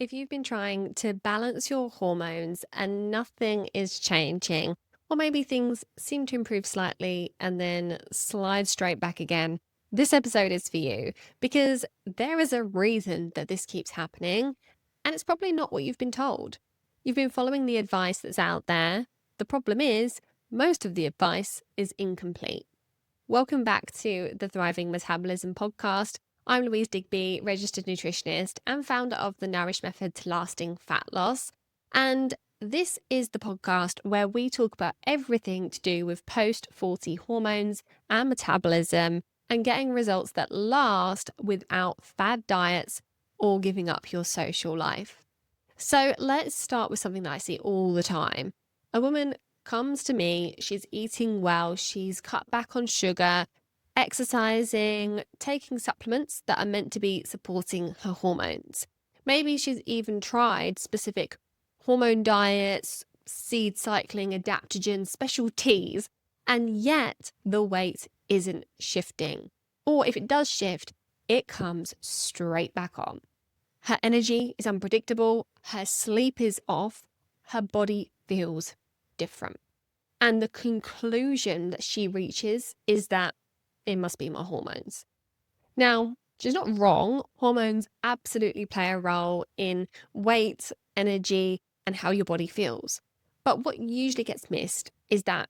If you've been trying to balance your hormones and nothing is changing, or maybe things seem to improve slightly and then slide straight back again, this episode is for you because there is a reason that this keeps happening, and it's probably not what you've been told. You've been following the advice that's out there. The problem is, most of the advice is incomplete. Welcome back to the Thriving Metabolism podcast. I'm Louise Digby, registered nutritionist and founder of the Nourish Method to Lasting Fat Loss. And this is the podcast where we talk about everything to do with post-40 hormones and metabolism and getting results that last without fad diets or giving up your social life. So let's start with something that I see all the time. A woman comes to me, she's eating well, she's cut back on sugar, exercising, taking supplements that are meant to be supporting her hormones. Maybe she's even tried specific hormone diets, seed cycling, adaptogens, special teas, and yet the weight isn't shifting. Or if it does shift, it comes straight back on. Her energy is unpredictable, her sleep is off, her body feels different. And the conclusion that she reaches is that it must be my hormones. Now, she's not wrong. Hormones absolutely play a role in weight, energy, and how your body feels. But what usually gets missed is that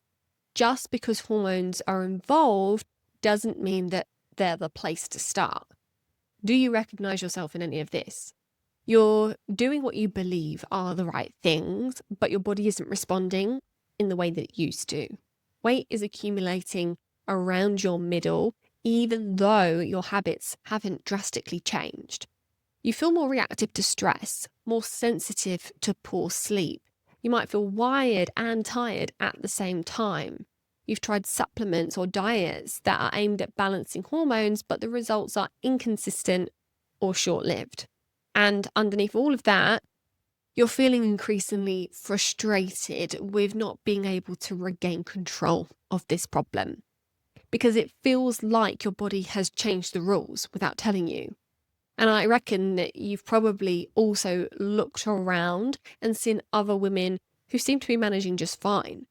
just because hormones are involved doesn't mean that they're the place to start. Do you recognize yourself in any of this? You're doing what you believe are the right things, but your body isn't responding in the way that it used to. Weight is accumulating around your middle, even though your habits haven't drastically changed. You feel more reactive to stress, more sensitive to poor sleep. You might feel wired and tired at the same time. You've tried supplements or diets that are aimed at balancing hormones, but the results are inconsistent or short-lived. And underneath all of that, you're feeling increasingly frustrated with not being able to regain control of this problem because it feels like your body has changed the rules without telling you. And I reckon that you've probably also looked around and seen other women who seem to be managing just fine.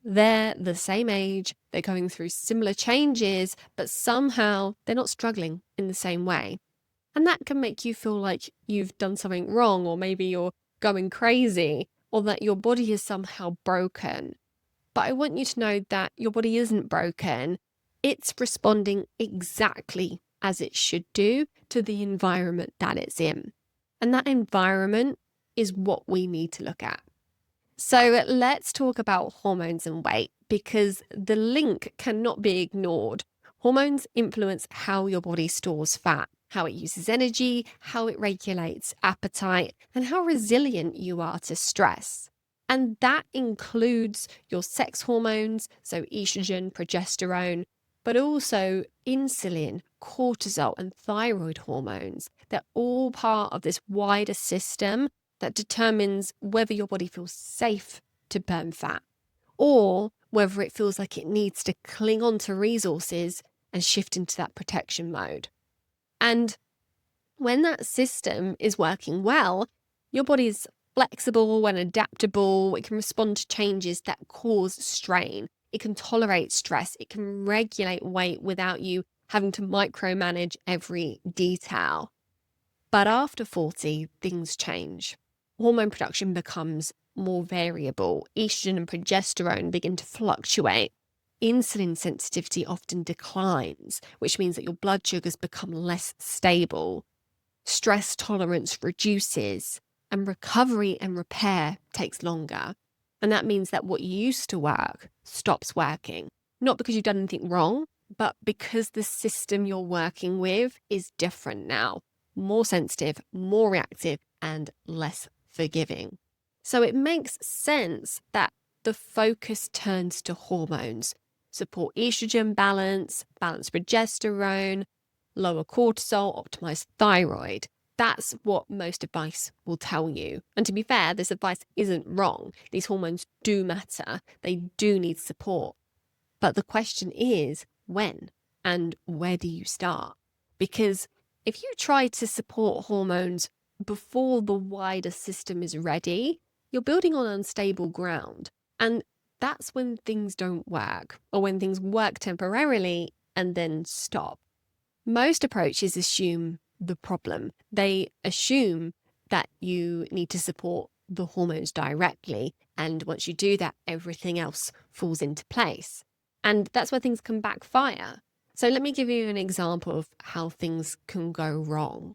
They're the same age, they're going through similar changes, but somehow they're not struggling in the same way. And that can make you feel like you've done something wrong, or maybe you're going crazy, or that your body is somehow broken. But I want you to know that your body isn't broken. It's responding exactly as it should do to the environment that it's in. And that environment is what we need to look at. So let's talk about hormones and weight, because the link cannot be ignored. Hormones influence how your body stores fat, how it uses energy, how it regulates appetite, and how resilient you are to stress. And that includes your sex hormones, so estrogen, progesterone, but also insulin, cortisol, and thyroid hormones. They're all part of this wider system that determines whether your body feels safe to burn fat or whether it feels like it needs to cling on to resources and shift into that protection mode. And when that system is working well, your body is flexible and adaptable. It can respond to changes that cause strain. It can tolerate stress. It can regulate weight without you having to micromanage every detail. But after 40, things change. Hormone production becomes more variable. Estrogen and progesterone begin to fluctuate. Insulin sensitivity often declines, which means that your blood sugars become less stable. Stress tolerance reduces, and recovery and repair takes longer. And that means that what used to work stops working. Not because you've done anything wrong, but because the system you're working with is different now. More sensitive, more reactive, and less forgiving. So it makes sense that the focus turns to hormones. Support estrogen balance, balance progesterone, lower cortisol, optimize thyroid. That's what most advice will tell you. And to be fair, this advice isn't wrong. These hormones do matter. They do need support. But the question is, when and where do you start? Because if you try to support hormones before the wider system is ready, you're building on unstable ground. And that's when things don't work, or when things work temporarily and then stop. Most approaches assume the problem. They assume that you need to support the hormones directly. And once you do that, everything else falls into place. And that's where things can backfire. So let me give you an example of how things can go wrong.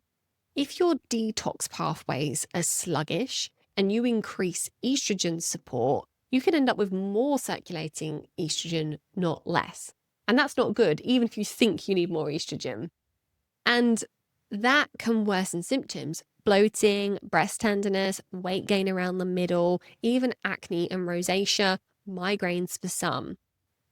If your detox pathways are sluggish and you increase estrogen support, you can end up with more circulating estrogen, not less. And that's not good, even if you think you need more estrogen. And that can worsen symptoms: bloating, breast tenderness, weight gain around the middle, even acne and rosacea, migraines for some.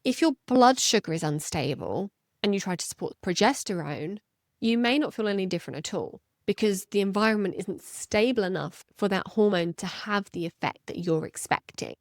If your blood sugar is unstable and you try to support progesterone, you may not feel any different at all, because the environment isn't stable enough for that hormone to have the effect that you're expecting.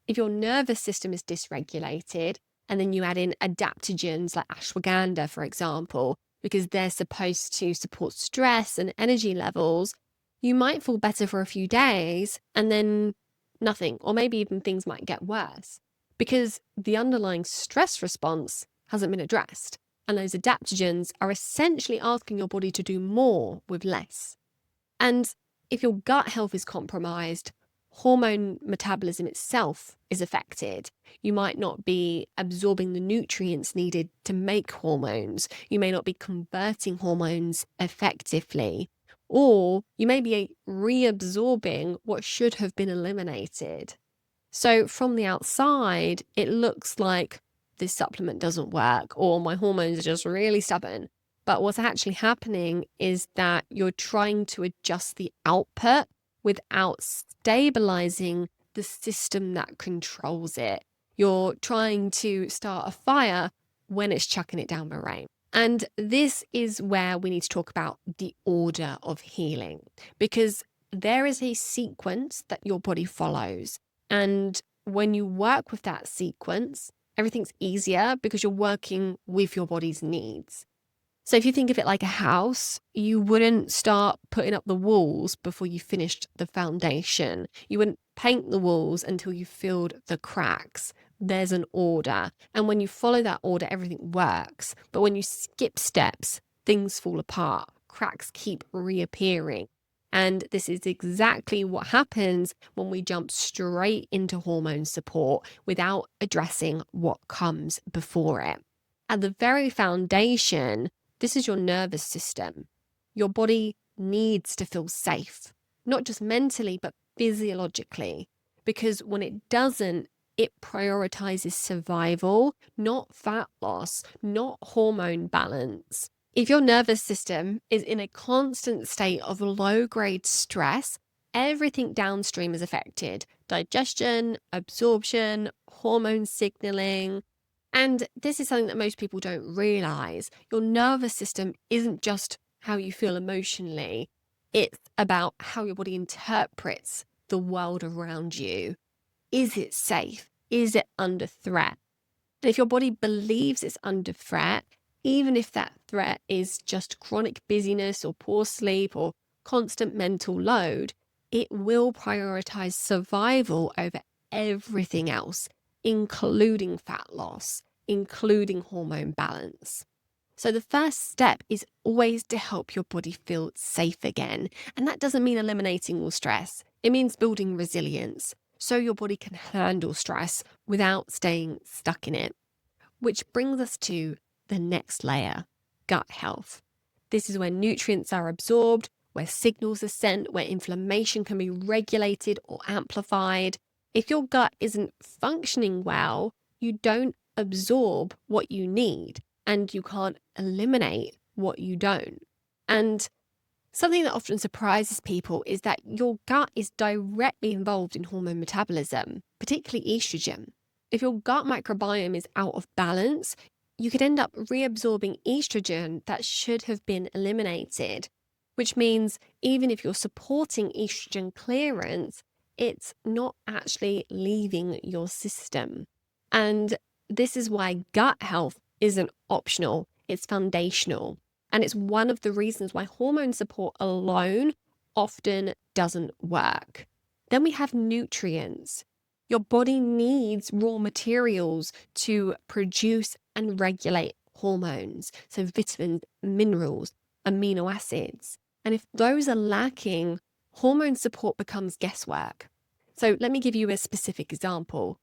If your nervous system is dysregulated, and then you add in adaptogens like ashwagandha, for example, because they're supposed to support stress and energy levels, you might feel better for a few days and then nothing, or maybe even things might get worse because the underlying stress response hasn't been addressed. And those adaptogens are essentially asking your body to do more with less. And if your gut health is compromised, hormone metabolism itself is affected. You might not be absorbing the nutrients needed to make hormones. You may not be converting hormones effectively, or you may be reabsorbing what should have been eliminated. So from the outside, it looks like this supplement doesn't work, or my hormones are just really stubborn. But what's actually happening is that you're trying to adjust the output without stabilizing the system that controls it. You're trying to start a fire when it's chucking it down the rain. And this is where we need to talk about the order of healing, because there is a sequence that your body follows. And when you work with that sequence, everything's easier because you're working with your body's needs. So if you think of it like a house, you wouldn't start putting up the walls before you finished the foundation. You wouldn't paint the walls until you filled the cracks. There's an order. And when you follow that order, everything works. But when you skip steps, things fall apart. Cracks keep reappearing. And this is exactly what happens when we jump straight into hormone support without addressing what comes before it. At the very foundation, this is your nervous system. Your body needs to feel safe, not just mentally, but physiologically. Because when it doesn't, it prioritizes survival, not fat loss, not hormone balance. If your nervous system is in a constant state of low-grade stress, everything downstream is affected: digestion, absorption, hormone signaling. And this is something that most people don't realize. Your nervous system isn't just how you feel emotionally. It's about how your body interprets the world around you. Is it safe? Is it under threat? And if your body believes it's under threat, even if that threat is just chronic busyness or poor sleep or constant mental load, it will prioritize survival over everything else, including fat loss, including hormone balance. So the first step is always to help your body feel safe again. And that doesn't mean eliminating all stress. It means building resilience so your body can handle stress without staying stuck in it. Which brings us to the next layer: gut health. This is where nutrients are absorbed, where signals are sent, where inflammation can be regulated or amplified. If your gut isn't functioning well, you don't absorb what you need, and you can't eliminate what you don't. And something that often surprises people is that your gut is directly involved in hormone metabolism, particularly estrogen. If your gut microbiome is out of balance, you could end up reabsorbing estrogen that should have been eliminated, which means even if you're supporting estrogen clearance, it's not actually leaving your system. And this is why gut health isn't optional, it's foundational. And it's one of the reasons why hormone support alone often doesn't work. Then we have nutrients. Your body needs raw materials to produce and regulate hormones, so vitamins, minerals, amino acids. And if those are lacking, hormone support becomes guesswork. So let me give you a specific example.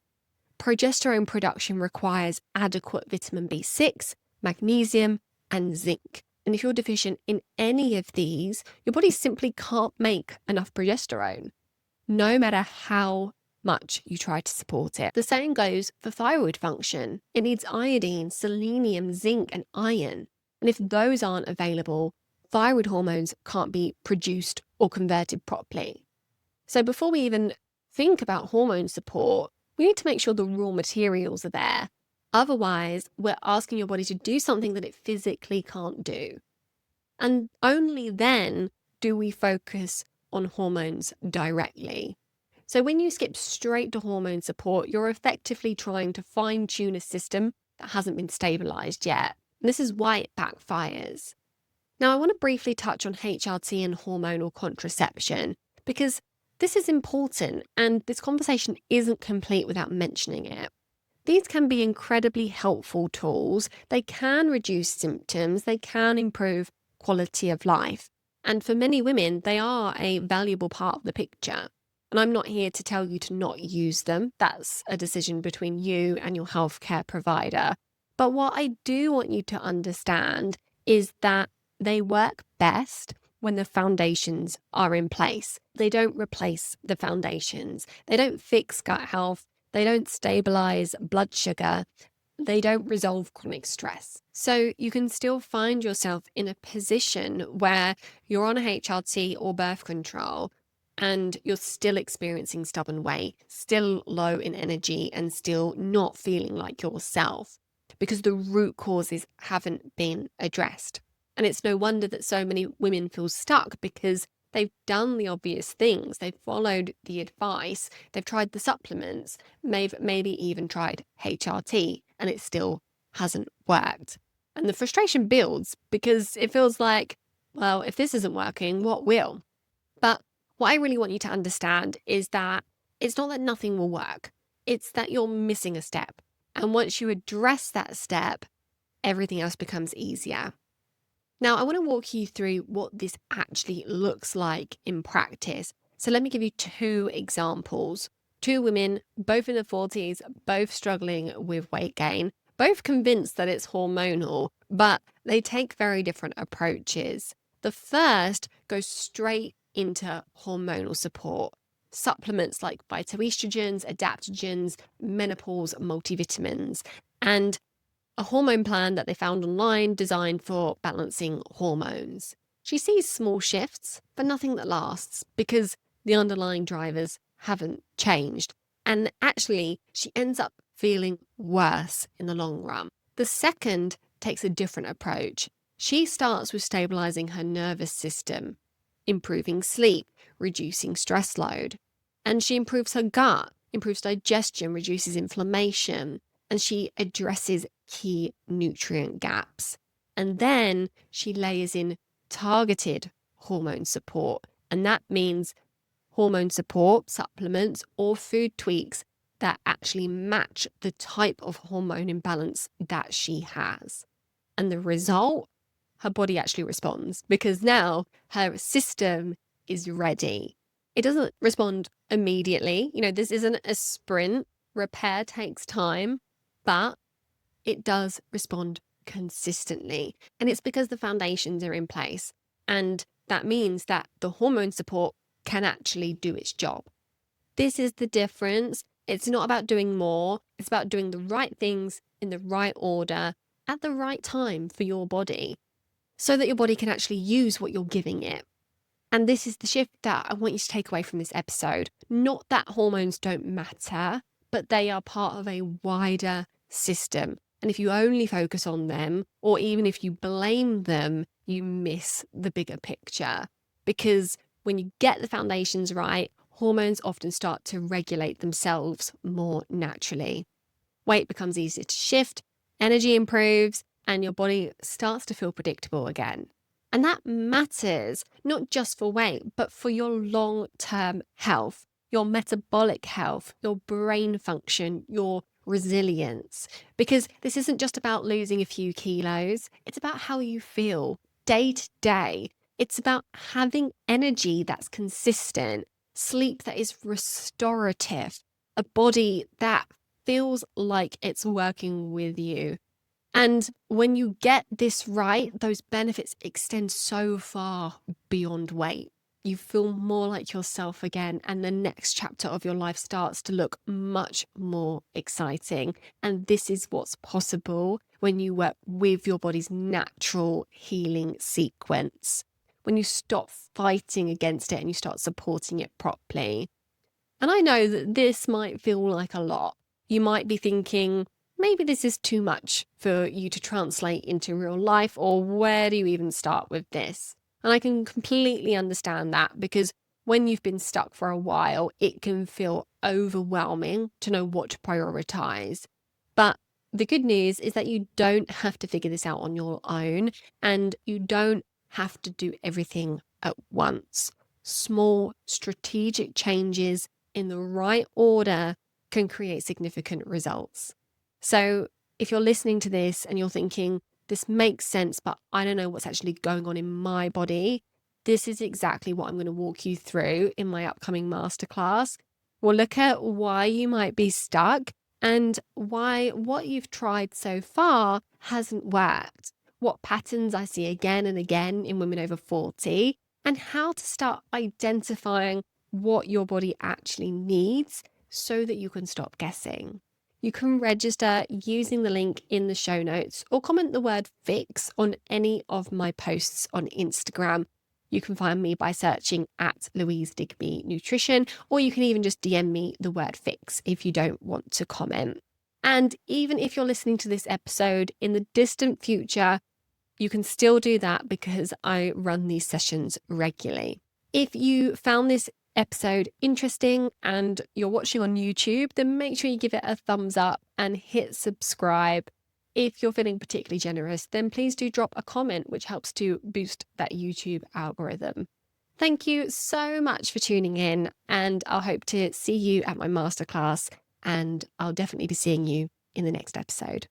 Progesterone production requires adequate vitamin B6, magnesium, and zinc. And if you're deficient in any of these, your body simply can't make enough progesterone, no matter how much you try to support it. The same goes for thyroid function. It needs iodine, selenium, zinc, and iron. And if those aren't available, thyroid hormones can't be produced or converted properly. So before we even think about hormone support, we need to make sure the raw materials are there. Otherwise, we're asking your body to do something that it physically can't do. And only then do we focus on hormones directly. So when you skip straight to hormone support, you're effectively trying to fine-tune a system that hasn't been stabilized yet. And this is why it backfires. Now, I want to briefly touch on HRT and hormonal contraception, because this is important and this conversation isn't complete without mentioning it. These can be incredibly helpful tools. They can reduce symptoms, they can improve quality of life. And for many women, they are a valuable part of the picture. And I'm not here to tell you to not use them. That's a decision between you and your healthcare provider. But what I do want you to understand is that they work best when the foundations are in place. They don't replace the foundations. They don't fix gut health. They don't stabilize blood sugar. They don't resolve chronic stress. So you can still find yourself in a position where you're on a HRT or birth control and you're still experiencing stubborn weight, still low in energy, and still not feeling like yourself because the root causes haven't been addressed. And it's no wonder that so many women feel stuck because they've done the obvious things. They've followed the advice. They've tried the supplements, maybe even tried HRT, and it still hasn't worked. And the frustration builds because it feels like, well, if this isn't working, what will? But what I really want you to understand is that it's not that nothing will work. It's that you're missing a step. And once you address that step, everything else becomes easier. Now, I want to walk you through what this actually looks like in practice. So let me give you two examples. Two women, both in their 40s, both struggling with weight gain, both convinced that it's hormonal, but they take very different approaches. The first goes straight into hormonal support. Supplements like phytoestrogens, adaptogens, menopause multivitamins, and a hormone plan that they found online designed for balancing hormones. She sees small shifts, but nothing that lasts because the underlying drivers haven't changed. And actually, she ends up feeling worse in the long run. The second takes a different approach. She starts with stabilizing her nervous system, improving sleep, reducing stress load. And she improves her gut, improves digestion, reduces inflammation, and she addresses key nutrient gaps. And then she layers in targeted hormone support. And that means hormone support, supplements, or food tweaks that actually match the type of hormone imbalance that she has. And the result, her body actually responds because now her system is ready. It doesn't respond immediately. This isn't a sprint. Repair takes time, but it does respond consistently. And it's because the foundations are in place. And that means that the hormone support can actually do its job. This is the difference. It's not about doing more. It's about doing the right things in the right order at the right time for your body so that your body can actually use what you're giving it. And this is the shift that I want you to take away from this episode. Not that hormones don't matter, but they are part of a wider system. And if you only focus on them, or even if you blame them, you miss the bigger picture. Because when you get the foundations right, hormones often start to regulate themselves more naturally. Weight becomes easier to shift, energy improves, and your body starts to feel predictable again. And that matters not just for weight, but for your long-term health, your metabolic health, your brain function, your resilience. Because this isn't just about losing a few kilos, it's about how you feel day to day. It's about having energy that's consistent, sleep that is restorative, a body that feels like it's working with you. And when you get this right, those benefits extend so far beyond weight. You feel more like yourself again, and the next chapter of your life starts to look much more exciting. And this is what's possible when you work with your body's natural healing sequence, when you stop fighting against it and you start supporting it properly. And I know that this might feel like a lot. You might be thinking, maybe this is too much for you to translate into real life, or where do you even start with this? And I can completely understand that, because when you've been stuck for a while, it can feel overwhelming to know what to prioritize. But the good news is that you don't have to figure this out on your own, and you don't have to do everything at once. Small strategic changes in the right order can create significant results. So if you're listening to this and you're thinking, this makes sense, but I don't know what's actually going on in my body, this is exactly what I'm going to walk you through in my upcoming masterclass. We'll look at why you might be stuck and why what you've tried so far hasn't worked, what patterns I see again and again in women over 40, and how to start identifying what your body actually needs so that you can stop guessing. You can register using the link in the show notes or comment the word fix on any of my posts on Instagram. You can find me by searching at Louise Digby Nutrition, or you can even just DM me the word fix if you don't want to comment. And even if you're listening to this episode in the distant future, you can still do that because I run these sessions regularly. If you found this episode interesting and you're watching on YouTube, then make sure you give it a thumbs up and hit subscribe. If you're feeling particularly generous, then please do drop a comment, which helps to boost that YouTube algorithm. Thank you so much for tuning in, and I'll hope to see you at my masterclass, and I'll definitely be seeing you in the next episode.